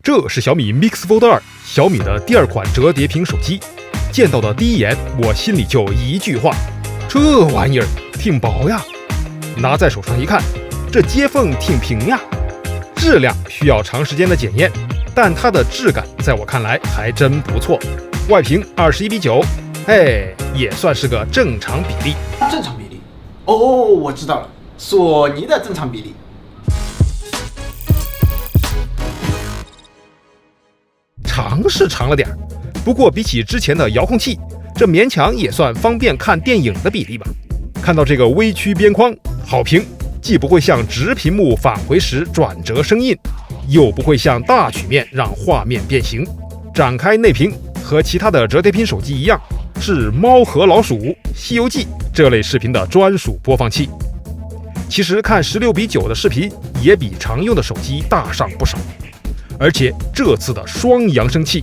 这是小米 Mix Fold 2，小米的第二款折叠屏手机。见到的第一眼，我心里就一句话：这玩意儿挺薄呀。拿在手上一看，这接缝挺平呀。质量需要长时间的检验，但它的质感在我看来还真不错。外屏21:9，也算是个正常比例。正常比例？哦，我知道了，索尼的正常比例。长是长了点，不过比起之前的遥控器，这勉强也算方便看电影的比例吧。看到这个微曲边框，好评，既不会像直屏幕返回时转折生硬，又不会像大曲面让画面变形。展开内屏和其他的折叠屏手机一样，是猫和老鼠、西游记这类视频的专属播放器。其实看16:9的视频也比常用的手机大上不少。而且这次的双扬声器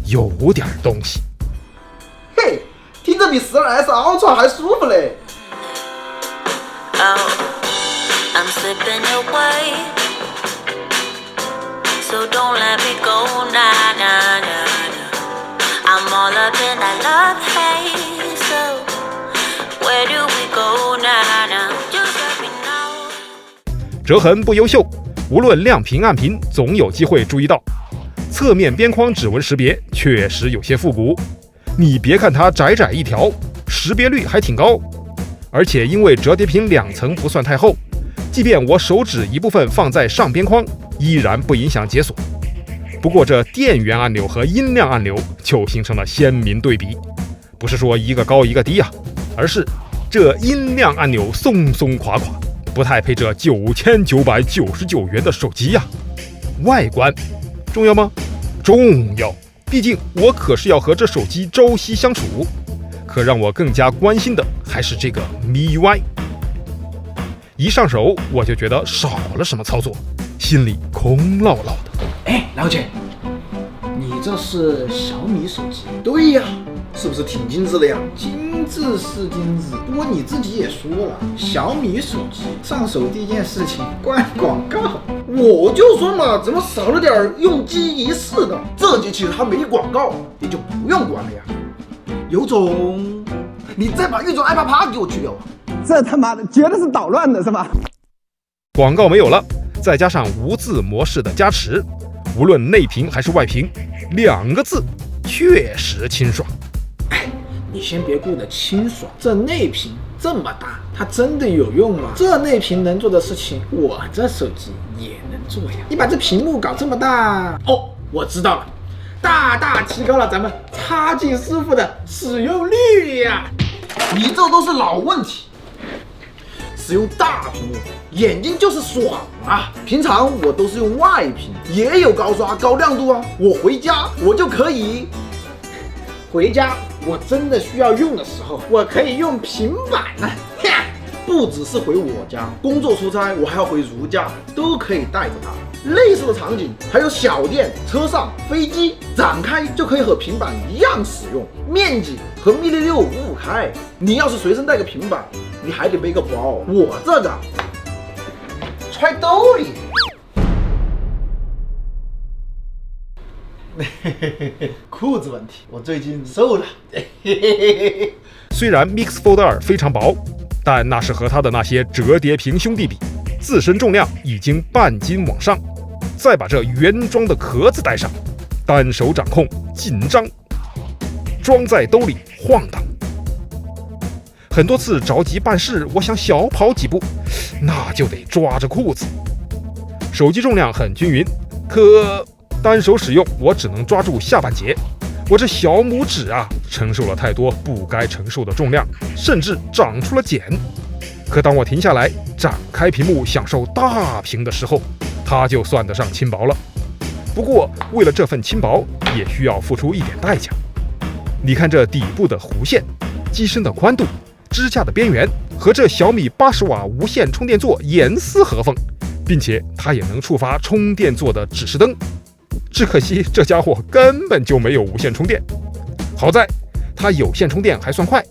有点东西，嘿，听着比12S Ultra 还舒服嘞。折痕不优秀，无论亮屏暗屏，总有机会注意到。侧面边框指纹识别确实有些复古，你别看它窄窄一条，识别率还挺高。而且因为折叠屏2层不算太厚，即便我手指一部分放在上边框，依然不影响解锁。不过这电源按钮和音量按钮就形成了鲜明对比，不是说一个高一个低啊，而是这音量按钮松松垮垮，不太配这9999元的手机呀。外观重要吗？重要，毕竟我可是要和这手机朝夕相处。可让我更加关心的还是这个 MIUI。一上手我就觉得少了什么操作，心里空落落的。老姐，你这是小米手机？对呀，是不是挺精致的呀？精致是精致，不过你自己也说了，小米手机上手第一件事情关广告。我就说嘛，怎么少了点用机仪式呢？这机其实它没广告，也就不用关了呀。有种，你再把运转 iPad 给我去掉吧。这他妈的绝对是捣乱的是吧？广告没有了，再加上无字模式的加持，无论内屏还是外屏，2个字，确实清爽。你先别顾着清爽，这内屏这么大，它真的有用吗？这内屏能做的事情，我这手机也能做呀。你把这屏幕搞这么大，我知道了，大大提高了咱们插件师傅的使用率呀。你这都是老问题。使用大屏幕，眼睛就是爽啊！平常我都是用外屏，也有高刷高亮度啊。我回家我就可以，回家我真的需要用的时候，我可以用平板呢。不只是回我家，工作出差我还要回如家，都可以带着它。类似的场景还有小店、车上、飞机，展开就可以和平板一样使用，面积和mini 6五五开。你要是随身带个平板，你还得背个包，我这个揣兜里。裤子问题，我最近瘦了。虽然 Mix Fold 2非常薄，但那是和它的那些折叠屏兄弟比，自身重量已经半斤往上。再把这原装的壳子带上，单手掌控紧张，装在兜里晃荡。很多次着急办事，我想小跑几步，那就得抓着裤子。手机重量很均匀，可单手使用我只能抓住下半截，我这小拇指啊承受了太多不该承受的重量，甚至长出了茧。可当我停下来展开屏幕享受大屏的时候，它就算得上轻薄了。不过为了这份轻薄也需要付出一点代价。你看这底部的弧线，机身的宽度，支架的边缘和这小米80瓦无线充电座严丝合缝，并且它也能触发充电座的指示灯。只可惜这家伙根本就没有无线充电。好在它有线充电还算快，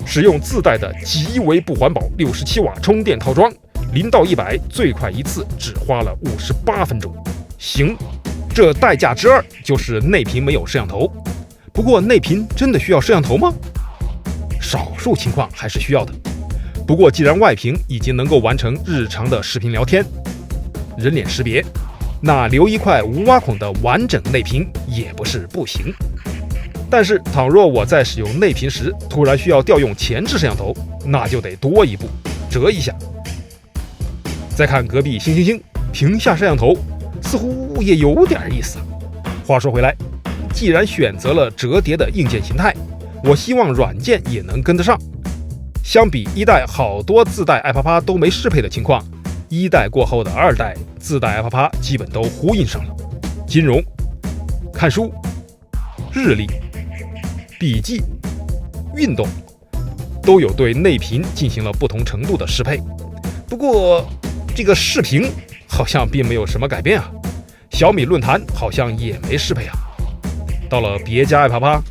使用自带的极为不环保67瓦充电套装，0到100最快一次只花了58分钟。行，这代价之二就是内屏没有摄像头。不过内屏真的需要摄像头吗？少数情况还是需要的。不过既然外屏已经能够完成日常的视频聊天、人脸识别，那留一块无挖孔的完整内屏也不是不行。但是倘若我在使用内屏时突然需要调用前置摄像头，那就得多一步，折一下。再看隔壁星星星屏下摄像头，似乎也有点意思啊。话说回来，既然选择了折叠的硬件形态，我希望软件也能跟得上。相比一代好多自带爱啪啪都没适配的情况，一代过后的二代自带爱啪啪基本都呼应上了。金融、看书、日历、笔记、运动都有对内屏进行了不同程度的适配。不过这个视频好像并没有什么改变啊，小米论坛好像也没适配啊。到了别家爱啪啪，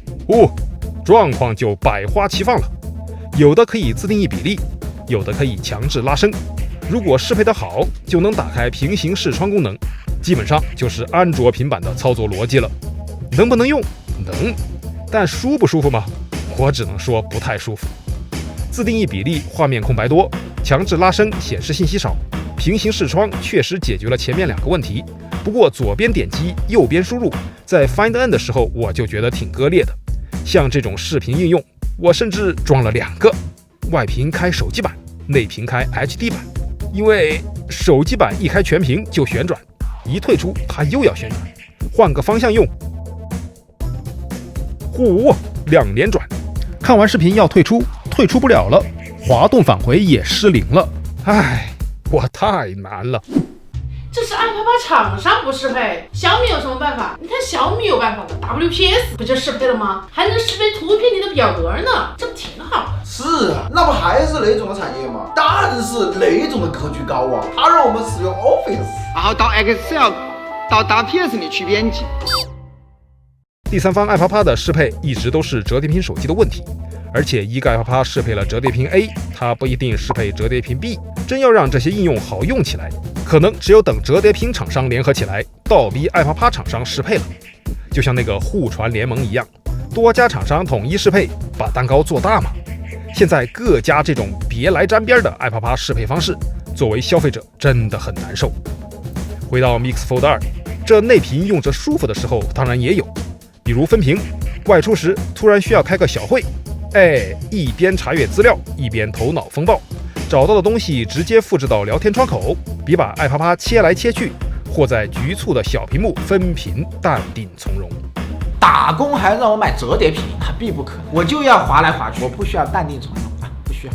状况就百花齐放了，有的可以自定义比例，有的可以强制拉伸。如果适配的好，就能打开平行视窗功能，基本上就是安卓平板的操作逻辑了。能不能用？能，但舒不舒服吗？我只能说不太舒服。自定义比例画面空白多，强制拉伸显示信息少。平行视窗确实解决了前面两个问题，不过左边点击右边输入，在 Find N 的时候我就觉得挺割裂的。像这种视频应用，我甚至装了2个，外屏开手机版，内屏开 HD 版，因为手机版一开全屏就旋转，一退出它又要旋转，换个方向用，2连转，看完视频要退出，退出不了了，滑动返回也失灵了，唉，我太难了。这是爱啪啪厂商不适配，小米有什么办法？你看小米有办法的 ，WPS 不就适配了吗？还能识别图片里的表格呢，这不挺好的？是啊，那不还是雷总的产业吗？但是雷总的格局高啊，他让我们使用 Office， 然后到 Excel 到 WPS 里去编辑。第三方爱啪啪的适配一直都是折叠屏手机的问题，而且一个爱啪啪适配了折叠屏 A， 它不一定适配折叠屏 B。真要让这些应用好用起来，可能只有等折叠屏厂商联合起来，倒逼爱啪啪厂商适配了。就像那个互传联盟一样，多家厂商统一适配，把蛋糕做大嘛。现在各家这种别来沾边的爱啪啪适配方式，作为消费者真的很难受。回到 Mix Fold 2，这内屏用着舒服的时候当然也有，比如分屏，外出时突然需要开个小会，一边查阅资料一边头脑风暴，找到的东西直接复制到聊天窗口，比把爱啪啪切来切去或在局促的小屏幕分屏淡定从容。打工还让我买折叠屏，那必不可能，我就要滑来滑去，我不需要淡定从容啊，不需要。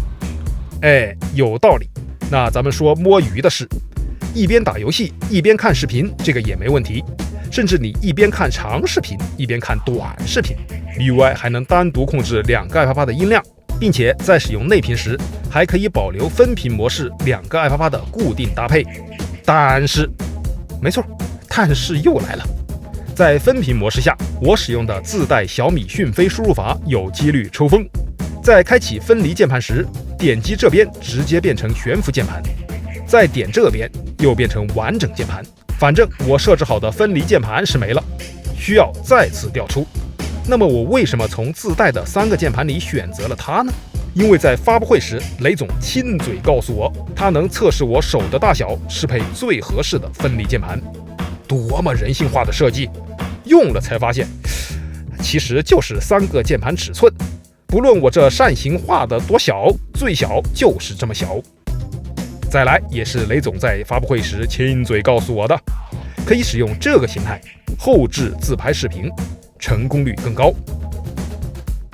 有道理。那咱们说摸鱼的事，一边打游戏一边看视频，这个也没问题。甚至你一边看长视频一边看短视频 ，UI 还能单独控制2个爱啪啪的音量，并且在使用内屏时还可以保留分屏模式2个爱啪啪的固定搭配。但是，没错，但是又来了。在分屏模式下，我使用的自带小米讯飞输入法有几率抽风。在开启分离键盘时，点击这边直接变成悬浮键盘，再点这边又变成完整键盘。反正我设置好的分离键盘是没了，需要再次调出。那么我为什么从自带的3个键盘里选择了它呢？因为在发布会时，雷总亲嘴告诉我，他能测试我手的大小，适配最合适的分离键盘。多么人性化的设计！用了才发现，其实就是3个键盘尺寸。不论我这扇形画的多小，最小就是这么小。再来也是雷总在发布会时亲嘴告诉我的，可以使用这个形态后置自拍视频，成功率更高。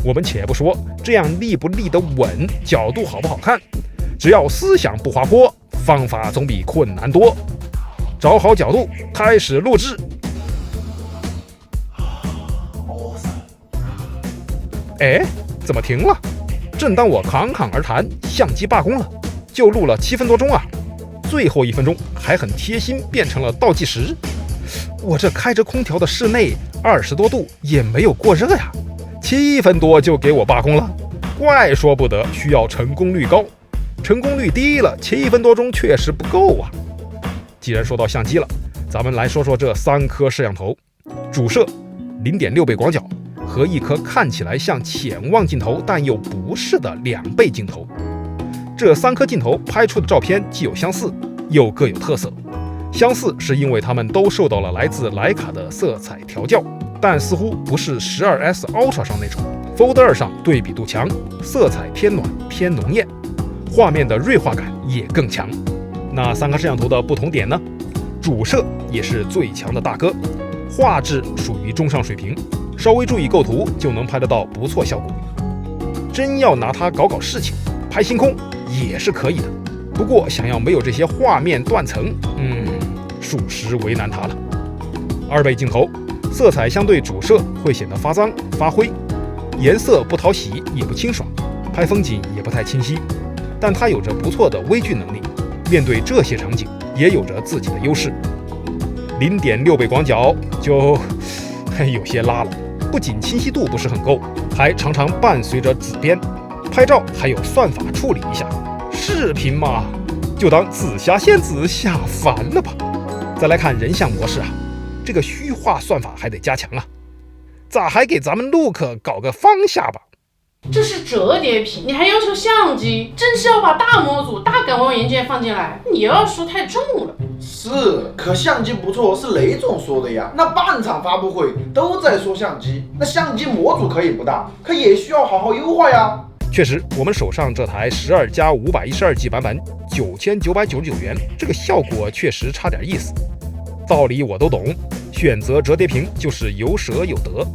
我们且不说这样立不立得稳，角度好不好看，只要思想不滑坡，方法总比困难多。找好角度，开始录制。怎么停了？正当我侃侃而谈，相机罢工了，就录了7分多钟啊！最后1分钟还很贴心，变成了倒计时。我这开着空调的室内20多度也没有过热呀，7分多就给我罢工了，怪说不得需要成功率高，成功率低了，7分多钟确实不够啊。既然说到相机了，咱们来说说这3颗摄像头，主摄 0.6 倍广角和一颗看起来像潜望镜头但又不是的2倍镜头。这3颗镜头拍出的照片既有相似，又各有特色。相似是因为它们都受到了来自徕卡的色彩调教，但似乎不是 12S Ultra 上那种。Fold 2上对比度强，色彩偏暖偏浓艳，画面的锐化感也更强。那3颗摄像头的不同点呢？主摄也是最强的大哥，画质属于中上水平，稍微注意构图就能拍得到不错效果。真要拿它搞事情，拍星空也是可以的，不过想要没有这些画面断层，属实为难它了。2倍镜头，色彩相对主摄会显得发脏发灰，颜色不讨喜也不清爽，拍风景也不太清晰，但它有着不错的微距能力，面对这些场景也有着自己的优势。0.6 倍广角就有些拉了，不仅清晰度不是很够，还常常伴随着紫边，拍照还有算法处理一下，视频嘛就当紫霞仙子下凡了吧。再来看人像模式啊，这个虚化算法还得加强啊，咋还给咱们 Look 搞个方下巴？这是折叠屏，你还要求相机，真是要把大模组、大感光元件放进来，你要说太重了。是，可相机不错，是雷总说的呀。那半场发布会都在说相机，那相机模组可以不大，可也需要好好优化呀。确实，我们手上这台12+512G 版本9999元，这个效果确实差点意思。道理我都懂，选择折叠屏就是有舍有得，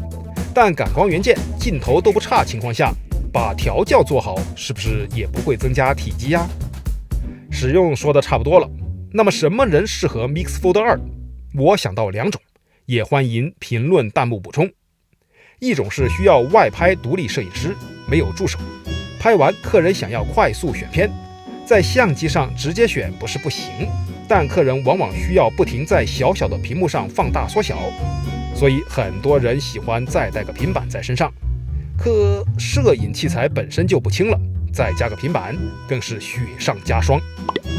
但感光元件、镜头都不差情况下，把调教做好，是不是也不会增加体积呀？使用说的差不多了，那么什么人适合 Mix Fold 2？我想到2种，也欢迎评论弹幕补充。一种是需要外拍独立摄影师，没有助手，拍完客人想要快速选片，在相机上直接选不是不行，但客人往往需要不停在小小的屏幕上放大缩小，所以很多人喜欢再带个平板在身上。可摄影器材本身就不轻了，再加个平板更是雪上加霜。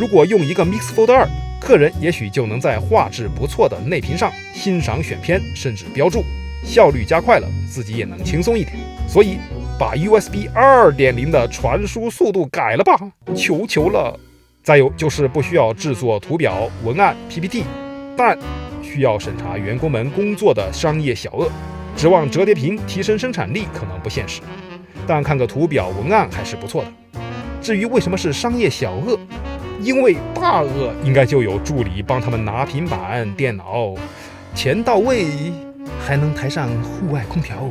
如果用一个 Mix Fold 2，客人也许就能在画质不错的内屏上欣赏选片，甚至标注，效率加快了，自己也能轻松一点。所以把 USB 2.0 的传输速度改了吧，求求了。再有就是不需要制作图表、文案、PPT， 但需要审查员工们工作的商业小鳄，指望折叠屏提升生产力可能不现实，但看个图表文案还是不错的。至于为什么是商业小鳄，因为大鳄应该就有助理帮他们拿平板、电脑，钱到位，还能抬上户外空调。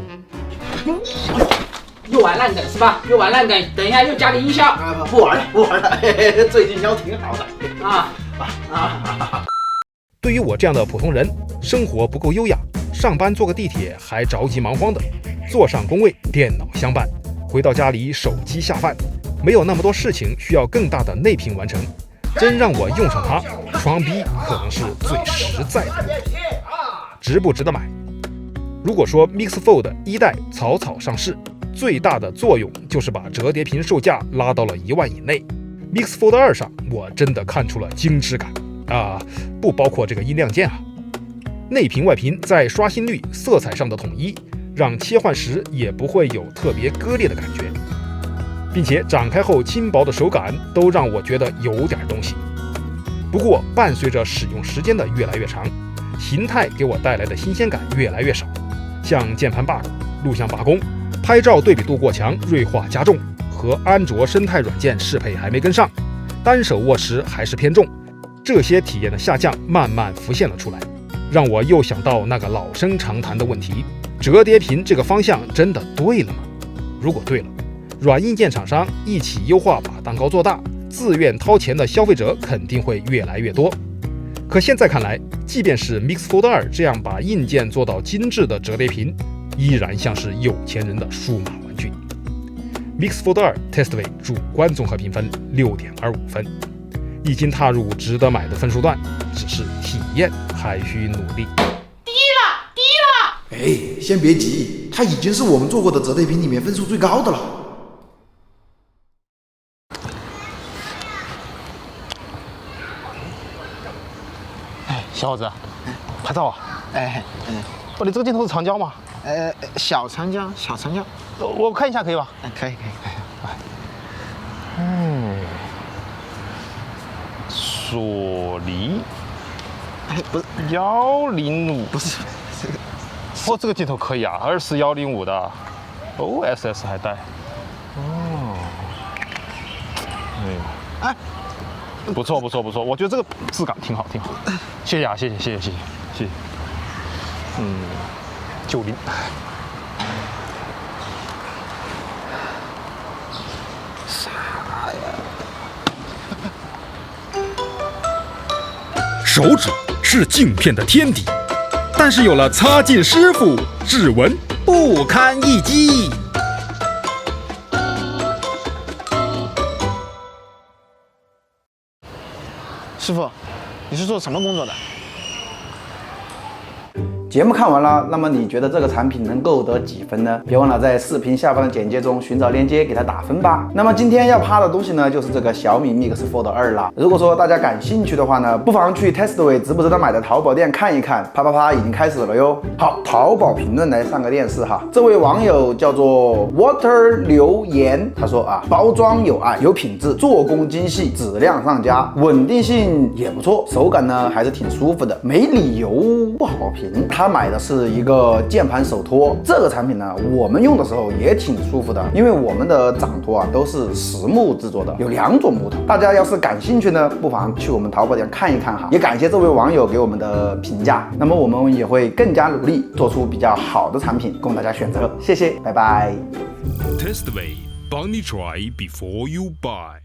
又玩烂梗是吧？又玩烂梗，等一下又加个音效。不玩了，最近腰挺好的。对于我这样的普通人，生活不够优雅，上班坐个地铁还着急忙慌的，坐上工位电脑相伴，回到家里手机下饭，没有那么多事情需要更大的内屏完成，真让我用上它，双逼可能是最实在的。值不值得买？如果说 Mix Fold 1代草草上市，最大的作用就是把折叠屏售价拉到了1万以内。Mix Fold 2上，我真的看出了精致感啊，不包括这个音量键啊。内屏外屏在刷新率、色彩上的统一，让切换时也不会有特别割裂的感觉，并且展开后轻薄的手感都让我觉得有点东西。不过伴随着使用时间的越来越长，形态给我带来的新鲜感越来越少，像键盘 bug、录像罢工、拍照对比度过强、锐化加重，和安卓生态软件适配还没跟上，单手握持还是偏重，这些体验的下降慢慢浮现了出来，让我又想到那个老生常谈的问题：折叠屏这个方向真的对了吗？如果对了，软硬件厂商一起优化，把蛋糕做大，自愿掏钱的消费者肯定会越来越多。可现在看来，即便是 Mix Fold 2这样把硬件做到精致的折叠屏，依然像是有钱人的数码玩具。Mix Fold 2 Testway 主观综合评分6.25分，已经踏入值得买的分数段，只是体验还需努力。低了！哎，先别急，它已经是我们做过的折叠屏里面分数最高的了。小伙子，拍照啊？哎，不，你这个镜头是长焦吗？小长焦，我看一下可以吧？可以。索尼不是105，不是，哦，这个镜头可以啊，24-105的 ，OSS 还带。哦，哎，不错，我觉得这个质感挺好。谢谢啊，谢谢。90。手指是镜片的天敌，但是有了擦镜师傅，指纹不堪一击。师傅，你是做什么工作的？节目看完了，那么你觉得这个产品能够得几分呢？别忘了在视频下方的简介中寻找链接给它打分吧。那么今天要趴的东西呢，就是这个小米 Mix Fold 2了。如果说大家感兴趣的话呢，不妨去 Testway 值不值得买的淘宝店看一看。啪啪啪已经开始了哟。好，淘宝评论来上个电视哈。这位网友叫做 Water 留言，他说啊，包装有爱，有品质，做工精细，质量上佳，稳定性也不错，手感呢还是挺舒服的，没理由不好评。他买的是一个键盘手托，这个产品呢，我们用的时候也挺舒服的，因为我们的掌托啊都是实木制作的，有2种木头。大家要是感兴趣呢，不妨去我们淘宝店看一看哈。也感谢这位网友给我们的评价，那么我们也会更加努力，做出比较好的产品供大家选择。谢谢，拜拜。Testway，帮你 try before you buy。